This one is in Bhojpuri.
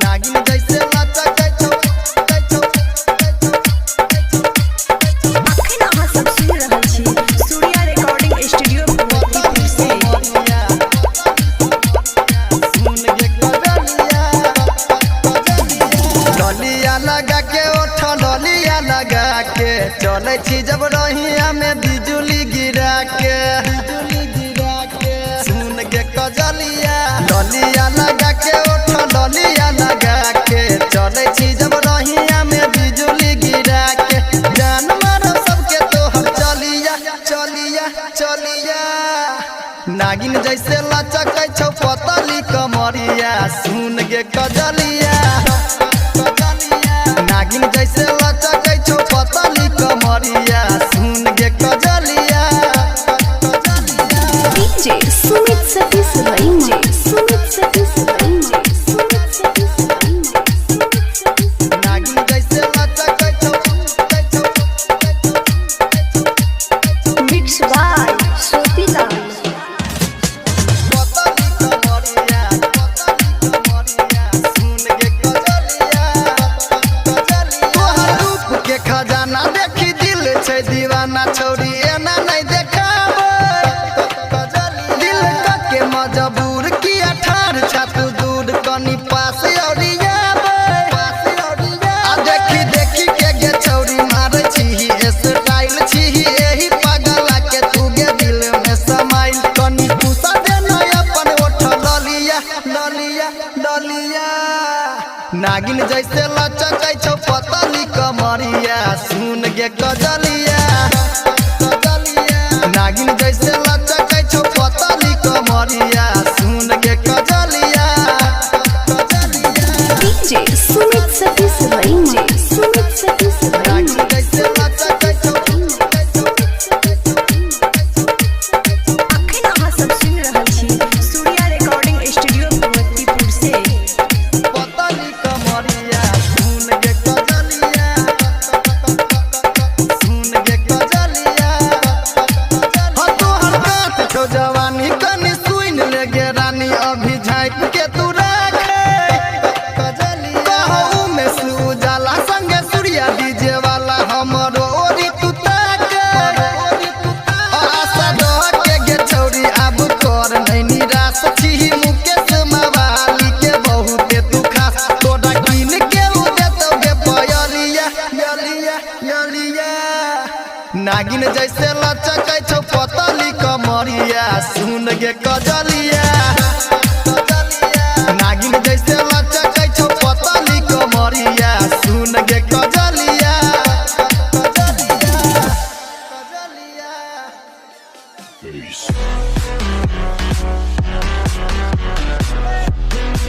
नागिन जैसे लचकै छौ अखन अहाँ सब सुनि रहल छी सूर्या रिकॉर्डिंग स्टूडियो मोतीपुर से। सुन गे डलिया लगा के ओठ डलिया लगा के चले छी जब रहिया में बिजुली गिरा के सुन गे कजलिया डलिया लगा के ओठ डलिया लगा के चले छी जब रहिया में बिजुली गिरा के जान मारो सबके तो हम चलिया चलिया चलिया नागिन जैसे लचकै छौ पतली कमरिया सुन गे कजलिया नागिन जैसे लचकै छौ पतली कमरिया सुन गे कजलिया डीजे सुमित सतीश रंजे सुमित सतीश रंजे सुमित सतीश रंजे नागिन जैसे लचकै छौ मिक्स बाय श्रुति लाल। पतली कमरिया सुन गे कजलिया तोहर रूप के खजाना देखी दिल छै दीवाना छौरी एना नहीं देखाबै दिल के मजबूर किया ठार छत दूर कनी पास औरियाबै आ देखी देखी के गे छौरी मारै छी स्टाइल छी एही पागला के तू गे दिल में समाइल कनी पुसा दे न अपन ओठ ललिया ललिया ललिया नागिन जैसे लचकै छौ पतली कमरिया सुन गे कजलिया नागिन जैसे लचकै छौ पतली कमरिया सुन गे कजलिया डीजे सुमित सतीश रंजे सुमित सतीश नागिन रंजे जैसे लचकै छौ अखन अहाँ सब सुनि रहल छी सूर्या रिकॉर्डिंग स्टूडियो मोतीपुर से। पतली कमरिया सुन गे कजलिया सुन गे कजलिया हो तोहर बात छौ जवानी कनी सुन ले गे रानी अभी झाँप के तू राखे कहू में सुजाला संगे सूर्या डीजे वाला हमरो ओरी तू ताके आशा दह के गे छौरी आब कर नहीं निराश छी मुकेश मवाली के बहुते तू खास तोरा कीन के उ देतौ गे पयलिया यलिया यलिया नागिन जैसे लचकै छौ पतली कमरिया सुन गे कजलिया नागिन जैसे लचकै छौ पतली कमरिया सुन गे कजलिया कजलिया